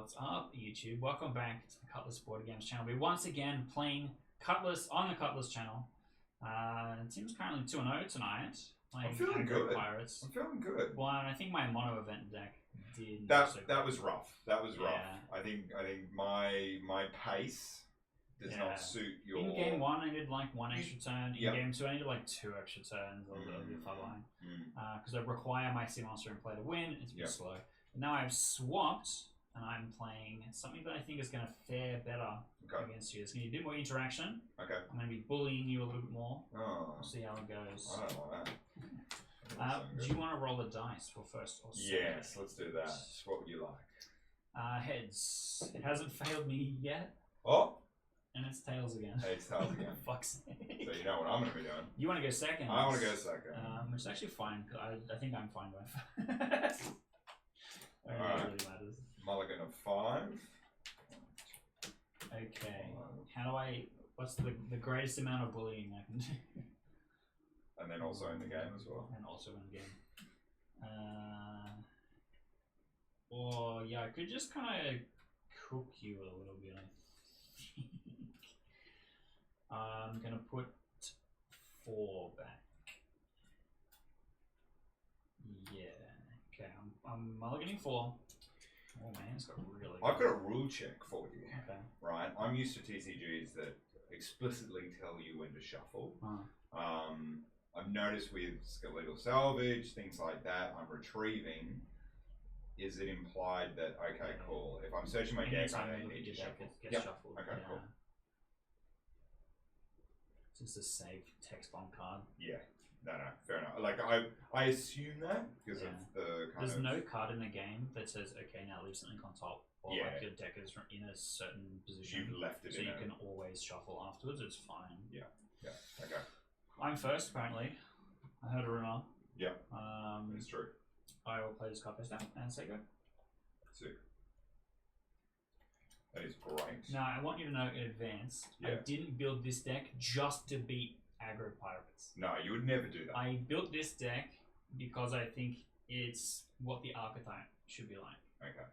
What's up, YouTube? Welcome back to the Cutlass Board Games channel. We're once again playing Cutlass on the Cutlass channel. The team's currently 2-0 tonight. I'm feeling good. Pirates. I'm feeling good. Well, and I think my mono event deck did. That was rough. That was rough. Yeah. I think my pace does not suit your. In game 1, I did like 1 extra turn. In game 2, I needed like 2 extra turns. A little bit of fun line. Because I require my sea monster and play to win. It's a bit slow. But now I've swapped. And I'm playing something that I think is going to fare better against you. It's going to be a bit more interaction. Okay. I'm going to be bullying you a little bit more. Oh. We'll see how it goes. I don't like that. Do you want to roll the dice for first or second? Yes, let's do that. What would you like? Heads. It hasn't failed me yet. Oh. And it's tails again. It's tails again. Fuck's sake. So you know what I'm going to be doing. You want to go second? I want to go second. Which is actually fine. I think I'm fine with. Alright. Really matters. Mulligan of 5. Okay. How do I... What's the greatest amount of bullying I can do? And then also in the game as well. And also in the game. Or, yeah, I could just kind of cook you a little bit, I think. I'm going to put 4 back. Yeah. Okay, I'm mulliganing 4. Oh man, it's got really. I've got a rule check for you. Okay. Right, I'm used to TCGs that explicitly tell you when to shuffle. I've noticed with skeletal salvage, things like that, I'm retrieving. Is it implied that okay, cool? If I'm searching my deck, I don't need to shuffle. It gets shuffled. Okay, cool. It's just a save text bomb card. Yeah. No, fair enough. Like I assume that because of the kind There's of... no card in the game that says, okay, now leave something on top, or like your deck is in a certain position. You've left it so in you can always shuffle afterwards. It's fine. Yeah. Okay. I'm first, apparently. I heard a rumor. Yeah. It's true. I will play this card face down and say go. Sick. That is great. Now, I want you to know in advance, I didn't build this deck just to beat aggro pirates. No, you would never do that. I built this deck because I think it's what the archetype should be like. Okay.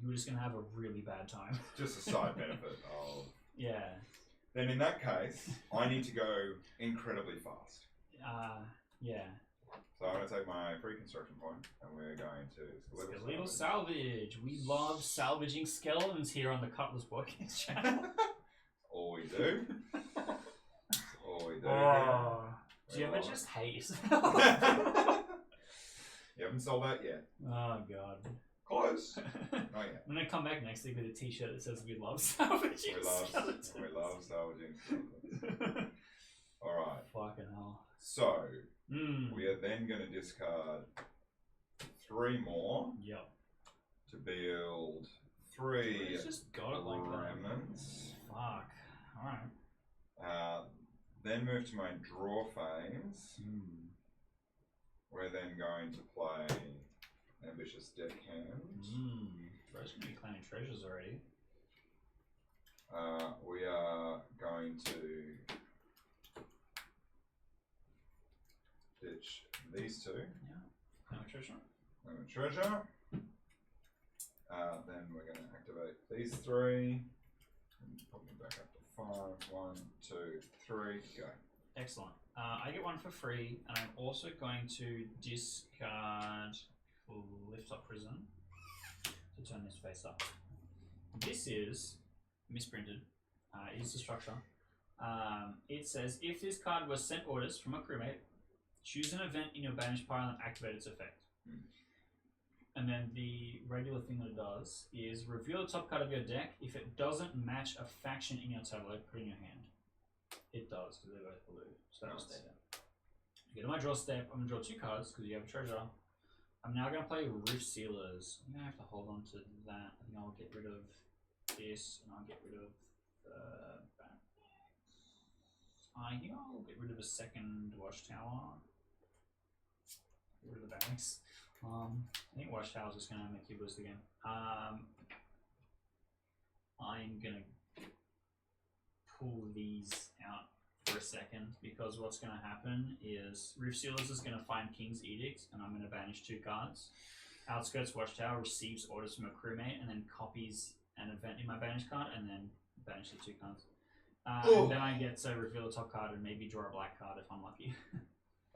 You're just going to have a really bad time. Just a side benefit of... Yeah. Then in that case, I need to go incredibly fast. Yeah. So I'm going to take my free construction point, and we're going to Skeletal salvage. We love salvaging skeletons here on the Cutlass Board Games channel. All we do. All we do. Oh. Do you ever just hate yourself? You haven't sold out yet. Oh god. Close. Not yet. I'm gonna come back next week with a t-shirt that says we love salvaging skeletons. We love salvaging skeletons. Alright. Fucking hell. So, we are then going to discard 3 more. Yep. To build 3 It's just got it like remnants. Fuck. Alright. Then move to my draw phase. We're then going to play Ambitious Deckhand. Bro's going to be claiming treasures already. We are going to ditch these 2. Yeah. Claim a treasure. Claim a treasure. Then we're going to activate these 3. And put them back up to 5. 1, 2, 3, go. Excellent. I get 1 for free, and I'm also going to discard Lift Up Prison to turn this face up. This is misprinted. Is the structure. It says if this card was sent orders from a crewmate, choose an event in your banished pile and activate its effect. And then the regular thing that it does is reveal the top card of your deck. If it doesn't match a faction in your tableau, put it in your hand. It does, because they're both blue. So that'll stay there. Go to my draw step. I'm going to draw 2 cards, because you have a treasure. I'm now going to play Rift Sealers. I'm going to have to hold on to that. I think I'll get rid of this, and I'll get rid of the back. I think I'll get rid of a second Watchtower. Get rid of the bags. I think Watchtower's just going to make you lose the game. I'm going to pull these out for a second, because what's going to happen is Rift Sealers is going to find King's Edict, and I'm going to banish 2 cards. Outskirts Watchtower receives orders from a crewmate and then copies an event in my banish card and then banish the 2 cards. And then I get to reveal a top card and maybe draw a black card if I'm lucky.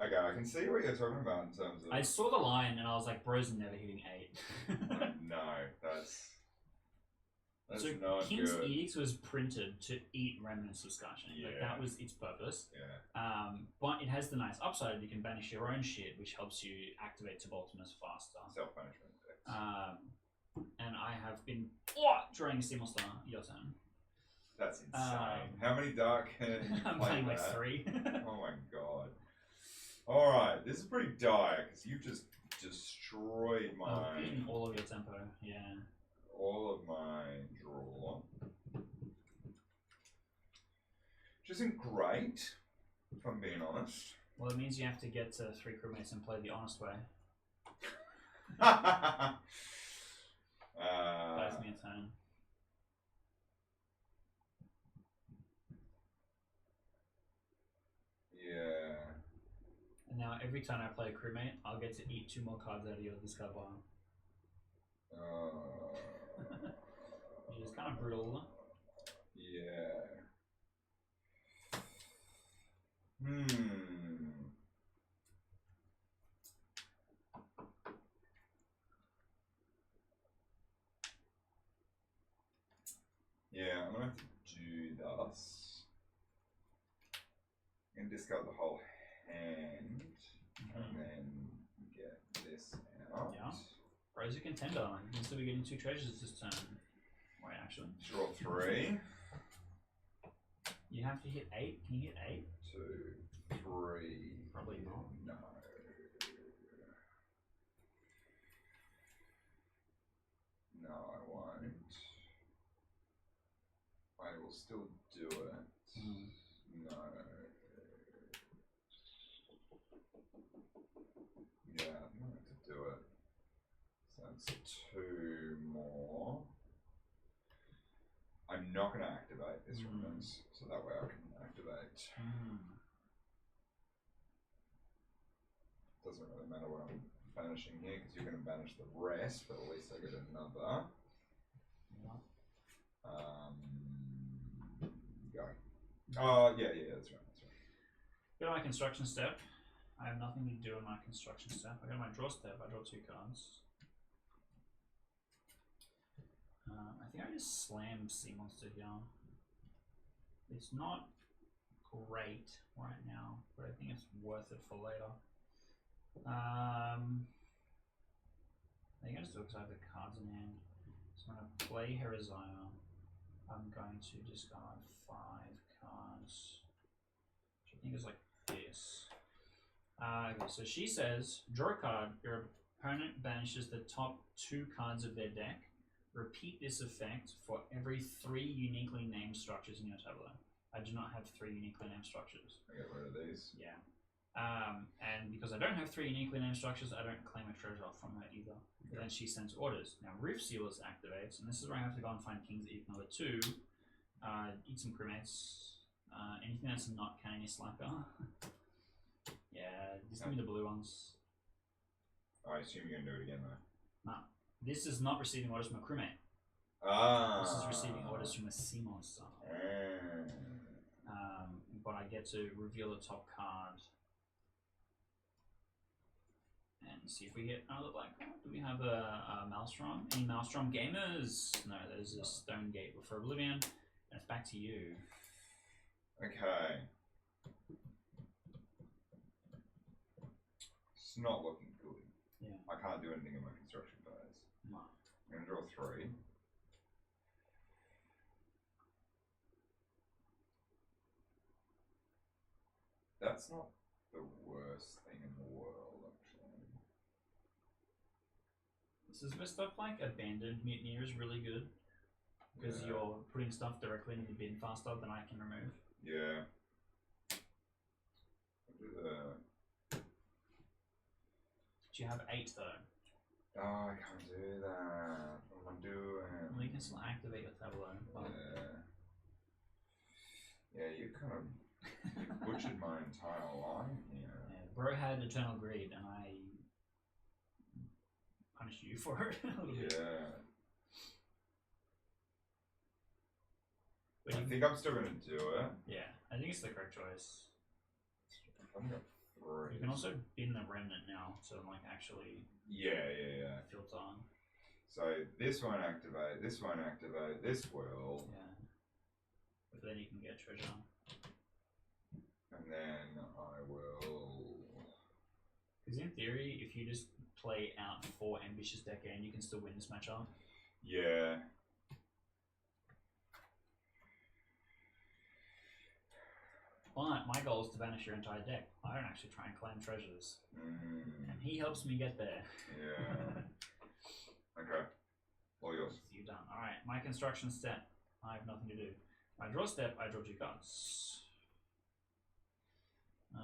Okay, I can see what you're talking about in terms of. I saw the line and I was like, bro's never hitting 8. No, that's so not King's good. Edict was printed to eat remnants of Scarshane. Like, Yeah. that was its purpose. Yeah. But it has the nice upside of you can banish your own shit, which helps you activate Subalterns faster. Self-punishment effects. And I have been drawing a Steam Star. Your turn. That's insane. How many dark can you I'm play playing like that? 3. Oh my god. Alright, this is pretty dire because you've just destroyed my. Beating all of your tempo, yeah. All of my draw. Which isn't great, if I'm being honest. Well, it means you have to get to 3 crewmates and play the honest way. Buys me a turn. Yeah. And now every time I play a crewmate, I'll get to eat 2 more cards out of your discard pile. Which is kind of brutal. Yeah. Yeah, I'm gonna have to do this. I'm gonna discard the whole hand and then get this out. Yeah. Bro's a contender. You can still be getting 2 treasures this turn. Wait, actually. Draw 3. You have to hit 8. Can you hit 8? 2, 3. Probably not. No. No, I won't. I will still do it. No. Yeah, I'm going to do it. So that's 2 more. I'm not going to activate this remnants, so that way I can activate. Doesn't really matter what I'm banishing here because you're going to banish the rest, but at least I get another. Go. Oh, yeah, that's right. Go to my construction step. I have nothing to do in my construction step. I go to my draw step. I draw 2 cards. I think I just slam Sea Monster here. It's not great right now, but I think it's worth it for later. I think I just do it because I have the cards in hand. So I'm going to play Herizaya. I'm going to discard 5 cards, which I think is like this. Okay, so she says, draw a card. Your opponent banishes the top 2 cards of their deck. Repeat this effect for every 3 uniquely named structures in your tableau. I do not have 3 uniquely named structures. I get rid of these. Yeah. And because I don't have 3 uniquely named structures, I don't claim a treasure from her either. Okay. Then she sends orders. Now Roof Sealers activates, and this is where I have to go and find King's Edict number 2. Eat some crewmates. Anything that's not Canny Slacker. Yeah, just give me the blue ones. I assume you're going to do it again though. Nah. This is not receiving orders from a crewmate. This is receiving orders from a sea monster. But I get to reveal the top card and see if we get another black card. Do we have a Maelstrom? Any Maelstrom gamers? No, there's a Stone Gate for Oblivion. And it's back to you. Okay. It's not looking good. Yeah. I can't do anything in my construction phase. No. I'm going to draw 3. That's not the worst thing in the world, actually. This is where stuff like Abandoned Mutineer is really good. Because you're putting stuff directly into the bin faster than I can remove. Yeah. I'll do the... Do you have 8 though? Oh, I can't do that. What am I doing? Well, you can still activate your tableau. Yeah, you kind of butchered my entire line here. Yeah, bro had Eternal Greed and I damage to you for it. A little bit. Yeah. But I think I'm still gonna do it. yeah, I think it's the correct choice. I'm gonna You can also bin the remnant now, so like actually Yeah. filter on. So this won't activate, this won't activate, this will. Yeah. But then you can get treasure. And then I will. Because in theory, if you just play out 4 ambitious deck and you can still win this matchup. Yeah. But my goal is to banish your entire deck. I don't actually try and claim treasures. And he helps me get there. Yeah. Okay. All yours. You're done. Alright, my construction step. I have nothing to do. I draw a step, I draw 2 cards. I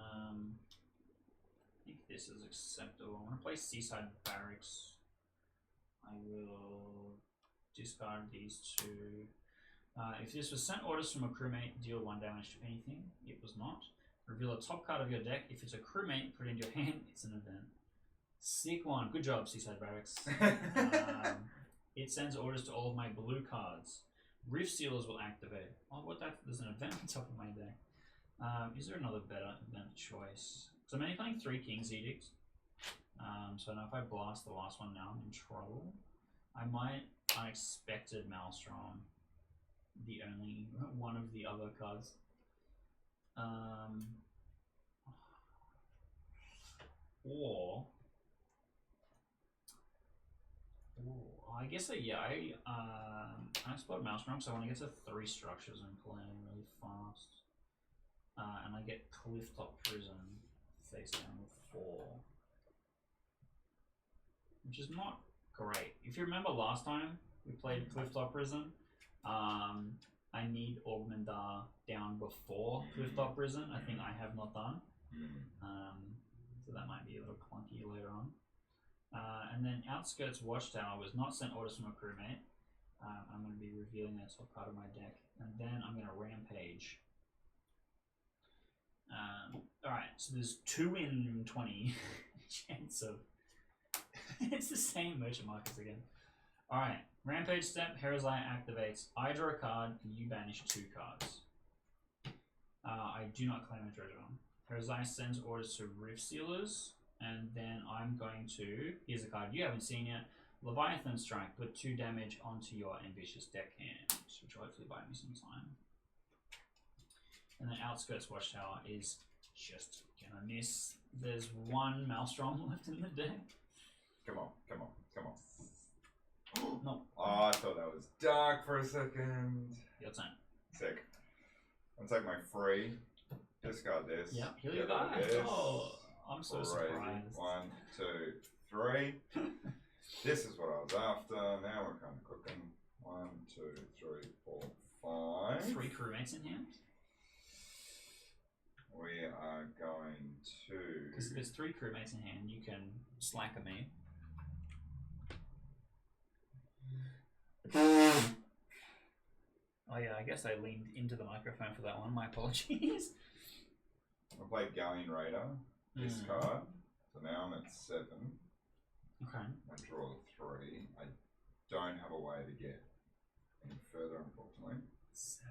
think this is acceptable. I'm going to play Seaside Barracks. I will discard these 2. If this was sent orders from a crewmate, deal 1 damage to anything. It was not. Reveal a top card of your deck. If it's a crewmate, put it into your hand. It's an event. Sick one. Good job, Seaside Barracks. It sends orders to all of my blue cards. Rift Sealers will activate. Oh, what that? There's an event on top of my deck. Is there another better event choice? So I'm only playing 3 King's Edicts. So now if I blast the last one now, I'm in trouble. I might Unexpected Maelstrom. The only one of the other cards. Or I guess I explode Maelstrom, so I want to get to 3 structures and play really fast. And I get Clifftop Prison face down with 4. Which is not great. If you remember last time we played Clifftop Prison, I need Augmendar down before Clifftop Prison. I think I have not done. So that might be a little clunky later on. And then Outskirts Watchtower was not sent orders from a crewmate. I'm going to be revealing that top card of my deck. And then I'm going to Rampage. Alright, so there's 2 in 20 chance of... it's the same Merchant Markets again. Alright, Rampage step, Herazai activates. I draw a card and you banish 2 cards. I do not claim a treasure. Herazai sends orders to Rift Sealers, and then I'm going to, here's a card you haven't seen yet, Leviathan Strike, put 2 damage onto your ambitious deck hand, which will hopefully buy me some time. And then Outskirts Watchtower is just gonna miss. There's 1 Maelstrom left in the deck. Come on. No. Oh, I thought that was dark for a second. Your turn. Sick. I'll take my free. Discard this. Yep, here you go. Oh, I'm so surprised. 1, 2, 3. This is what I was after. Now we're kind of cooking. 1, 2, 3, 4, 5. 3 crewmates in hand? We are going to... Because if there's 3 crewmates in hand, you can slacker me. Oh yeah, I guess I leaned into the microphone for that one. My apologies. I played Galleon Raider. Discard. So now I'm at 7. Okay. I draw 3. I don't have a way to get any further, unfortunately. 7.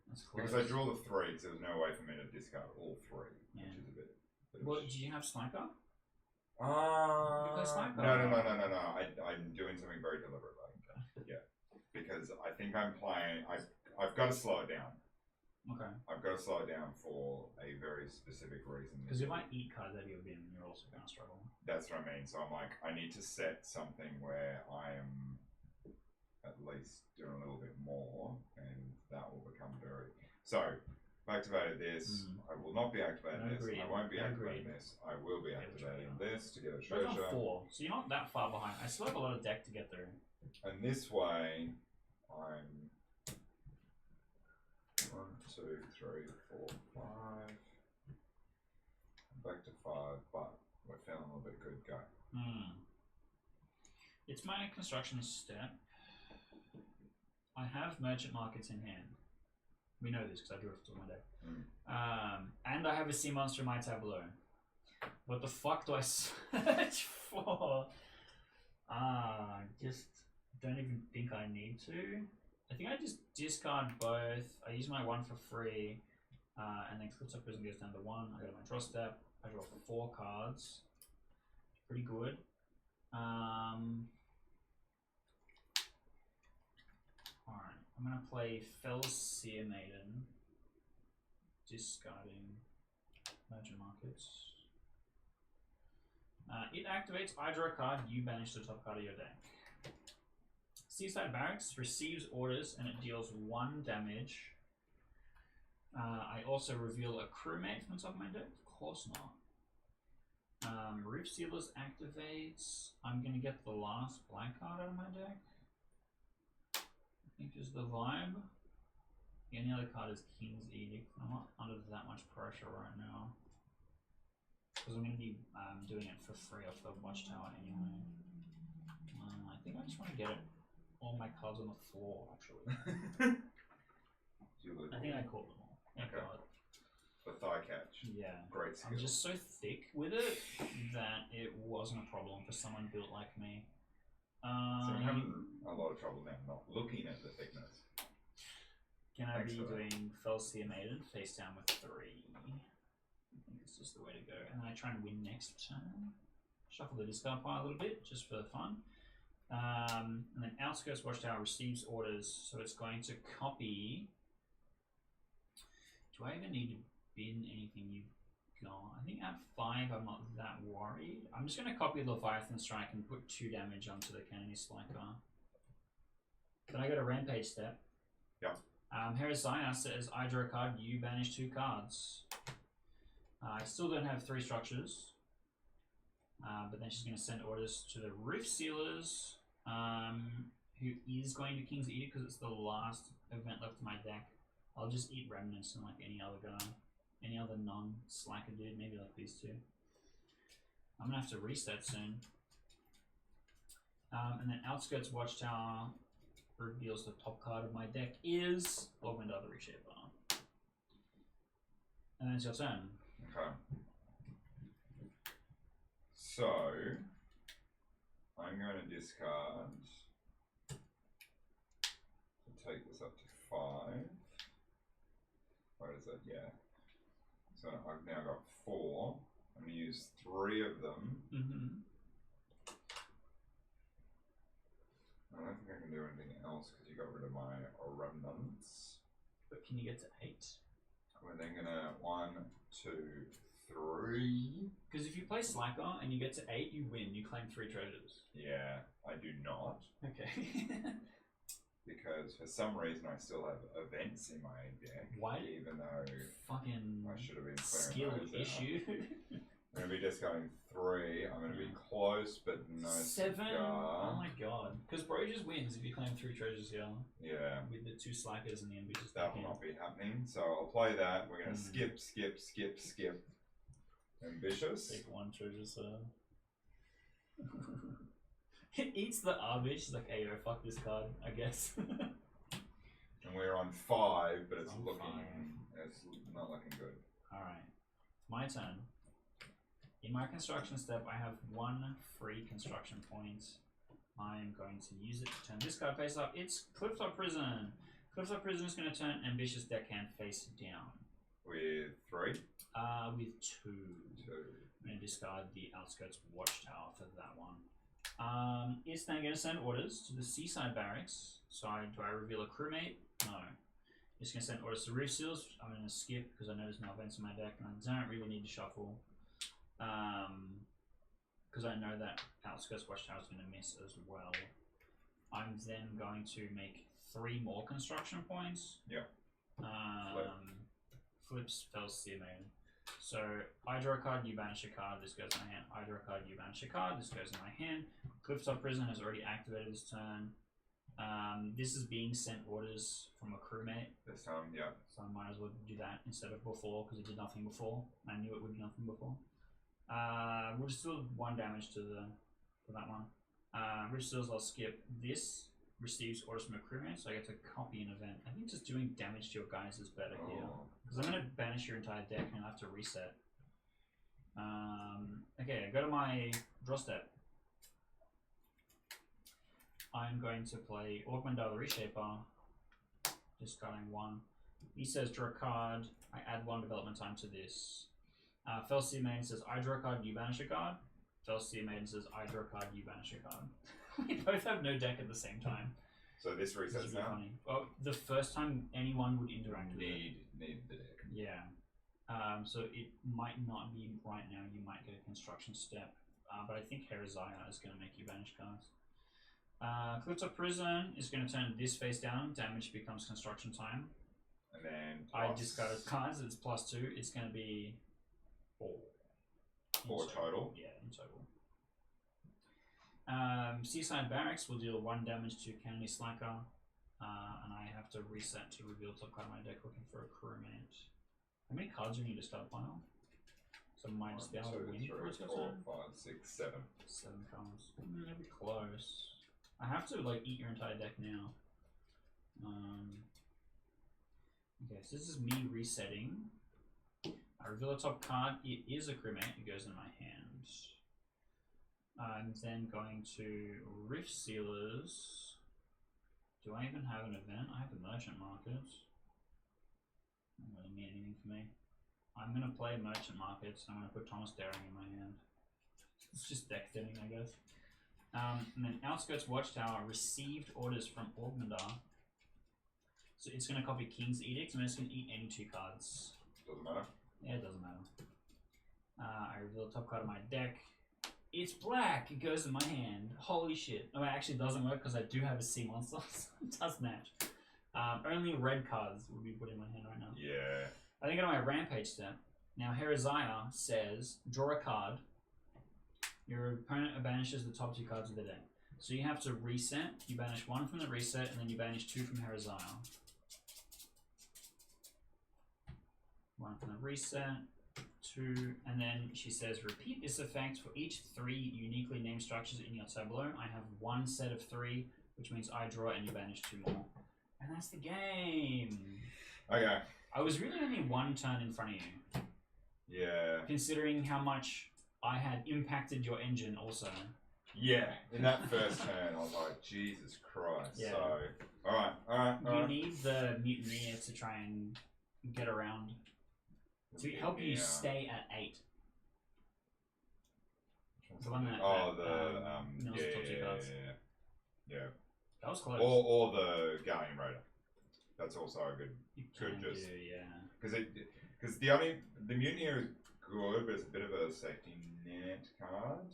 That's close. Because I draw the 3, so there's no way for me to discard all 3, Yeah. which is a bit. What, did you have Sniper? You play Sniper? No. I'm doing something very deliberately. Okay. Yeah. Because I think I'm playing. I've got to slow it down. Okay. I've got to slow it down for a very specific reason. Because if I eat cards out of your bin, you're also going to struggle. That's what I mean. So I'm like, I need to set something where I am at least doing a little bit more, and that will become very. So I've activated this. I will not be activating this. I won't be activating this. I will be activating this to get a treasure. But on 4, so you're not that far behind. I still have a lot of deck to get through. And this way, I'm 1, 2, 3, 4, 5. Back to 5, but we're feeling a little bit good. Go. It's my construction step. I have Merchant Markets in hand. We know this because I drew it to my deck. And I have a sea monster in my tableau. What the fuck do I search for? Just don't even think I need to. I think I just discard both. I use my 1 for free, and then Cliffside Prison goes down to 1. I go to my draw step. I draw 4 cards. Pretty good. Alright, I'm gonna play Fell's Seer Maiden, discarding Merchant Markets. It activates, I draw a card, you banish the top card of your deck. Seaside Barracks receives orders and it deals 1 damage. I also reveal a crewmate from the top of my deck. Of course not. Roof Sealers activates. I'm going to get the last black card out of my deck. I think is the vibe. The only other card is King's Edict. I'm not under that much pressure right now. Because I'm going to be doing it for free off the Watchtower anyway. I think I just want to get all my cards on the floor, actually. I think I caught them all. Okay. The thigh catch. Yeah. Great skill. I'm just so thick with it that it wasn't a problem for someone built like me. So I'm having a lot of trouble now not looking at the thickness. Can I be doing Felseer Maiden face down with 3? I think it's just the way to go. And then I try and win next turn. Shuffle the discard pile a little bit, just for fun. And then Outskirts Watchtower receives orders, so it's going to copy. Do I even need to bin anything you've got? I think at 5 I'm not that worried. I'm just going to copy Leviathan Strike and put 2 damage onto the Canony Sliker. Then I go to Rampage Step. Yep. Heresina says, I draw a card, you banish 2 cards. I still don't have 3 structures. But then she's going to send orders to the Roof Sealers, who is going to King's Edict because it's the last event left in my deck. I'll just eat Remnants and like any other guy. Any other non-slacker dude, maybe like these 2. I'm going to have to reset soon. And then Outskirts Watchtower reveals the top card of my deck is Augment Other Reshaper. And then it's your turn. Okay. So, I'm going to discard to take this up to 5. What is it? Yeah. So I've now got 4. I'm going to use 3 of them. I don't think I can do anything else because you got rid of my remnants. But can you get to 8? We're then going to 1, 2, 3. Because if you play Slacker and you get to 8, you win. You claim 3 treasures. Yeah, I do not. Okay. Because for some reason I still have events in my deck. Why? Even though fucking I should have been skill clearing those issue. I'm going to be discarding 3. I'm going to be close, but no 7? cigar. Oh my god. Because bro just wins if you claim 3 treasures here. Yeah. With the 2 slackers and the ambitious. That will not be happening. So I'll play that. We're going to skip. Ambitious. Take 1 treasure, sir. It eats the Arbish. It's like, hey, yo, fuck this card, I guess. And we're on 5, but it's looking. 5. It's not looking good. Alright. It's my turn. In my construction step, I have 1 free construction point. I am going to use it to turn this card face up. It's Clifftop Prison. Clifftop Prison is going to turn Ambitious Deckhand face down. With 3? With 2. 2. I'm going to discard the Outskirts Watchtower for that one. It's then going to send orders to the Seaside Barracks. So do I reveal a crewmate? No. It's going to send orders to Roof Seals. I'm going to skip because I know there's no events in my deck and I don't really need to shuffle. Because I know that Outskirts Watchtower is going to miss as well. I'm then going to make 3 more construction points. Yeah. Flips Felseer Maiden. So I draw a card, you banish a card, this goes in my hand. I draw a card, you banish a card, this goes in my hand. Clifftop Prison has already activated this turn. This is being sent orders from a crewmate. This time, yeah. So I might as well do that instead of before because it did nothing before. I knew it would do nothing before. We'll just do 1 damage to for that one. Rich Seals, I'll skip. This receives orders from a crewmate, so I get to copy an event. I think just doing damage to your guys is better here. Because I'm going to banish your entire deck and I'll have to reset. Okay, I go to my draw step. I'm going to play Augmenter the Reshaper, discarding 1. He says draw a card, I add 1 development time to this. Felsia Maiden says I draw a card, you banish a card. Felsia Maiden says I draw a card, you banish a card. We both have no deck at the same time. So this resets Really now? funny. Well, the first time anyone would interact with it. Need the deck. Yeah. So it might not be right now, you might get a construction step. But I think Herizaya is going to make you banish cards. Cutlass Prison is going to turn this face down, damage becomes construction time. And then I discarded cards, it's +2, it's going to be 4. 4 total? Yeah, in total. Seaside Barracks will deal 1 damage to Canny Slacker, and I have to reset to reveal top card of my deck looking for a crewmate. How many cards are in your discard pile? So I might just be able to win for a 4, turn. 5, 6, 7. 7 cards. That'd be close. I have to like eat your entire deck now. Okay, so this is me resetting. I reveal a top card. It is a crewmate. It goes in my hand. I'm then going to Rift Sealers. Do I even have an event? I have a Merchant Market. Doesn't really mean anything for me. I'm going to play Merchant Markets. I'm going to put Thomas Daring in my hand. It's just deck thinning, I guess. And then Outskirts Watchtower received orders from Augmenter. So it's going to copy King's Edict. I'm just going to eat any 2 cards. Doesn't matter. Yeah, it doesn't matter. I reveal the top card of my deck. It's black. It goes in my hand. Holy shit. Oh, it actually doesn't work because I do have a sea monster. It does match. Only red cards will be put in my hand right now. Yeah. I think I go to my Rampage step. Now, Herizaya says, draw a card. Your opponent banishes the top 2 cards of the deck. So you have to reset. You banish 1 from the reset, and then you banish 2 from Herizaya. 1 from the reset, 2, and then she says, repeat this effect for each 3 uniquely named structures in your tableau. I have 1 set of 3, which means I draw and you banish 2 more. And that's the game. Okay. I was really only 1 turn in front of you. Yeah. Considering how much I had impacted your engine also. Yeah. In that first turn, I was like, Jesus Christ. Yeah. So, alright. You need the Mutineer to try and get around. To help you stay at 8. The one that mills the top 2 cards. Yeah. That was close. Or the Guardian Raider. That's also a good. You could can just do, yeah. Because the Mutineer is good, but it's a bit of a safety net card.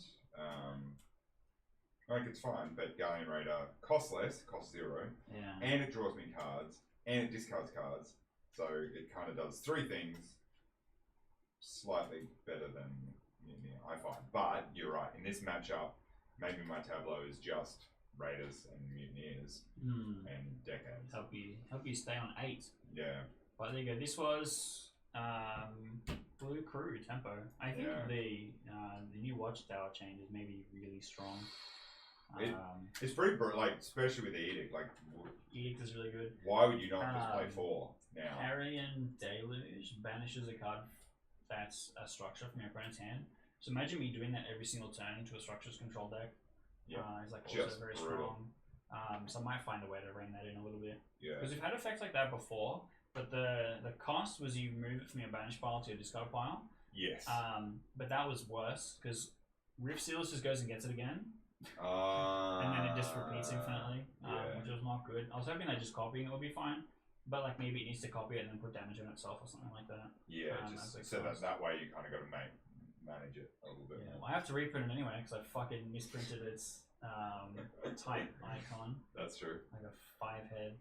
Like it's fine, but Guardian Raider costs less, costs 0, Yeah. and it draws me cards, and it discards cards, so it kind of does 3 things slightly better than Mutineer, I find. But you're right, in this matchup, maybe my tableau is just Raiders and Mutineers and Deckhands. Help you stay on 8. Yeah. But there you go. This was Blue Crew tempo. I think the new Watchtower change is maybe really strong. It's pretty like, especially with the Edict. Like, Edict is really good. why would you not just play 4 now? Carrion Deluge banishes a card that's a structure from your opponent's hand. So imagine me doing that every single turn into a structures control deck. Yeah. It's like Just also very brutal. strong. So I might find a way to rein that in a little bit. Yeah. Because we've had effects like that before, but the cost was you move it from your banish pile to your discard pile. Yes. But that was worse because Rift Seals just goes and gets it again. And then it just repeats infinitely, which was not good. I was hoping that just copying it would be fine, but like maybe it needs to copy it and then put damage on itself or something like that. Yeah, just so that way you kind of got to manage it a little bit. Yeah, well, I have to reprint it anyway because I fucking misprinted its type icon. That's true. Like a 5-head.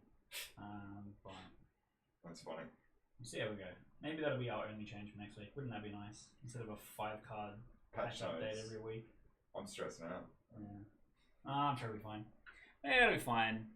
But That's funny. we'll see how we go. Maybe that'll be our only change for next week. Wouldn't that be nice? Instead of a 5-card patch update notes. every week. I'm stressing out. Yeah. I'm sure it'll be fine. Yeah, it'll be fine.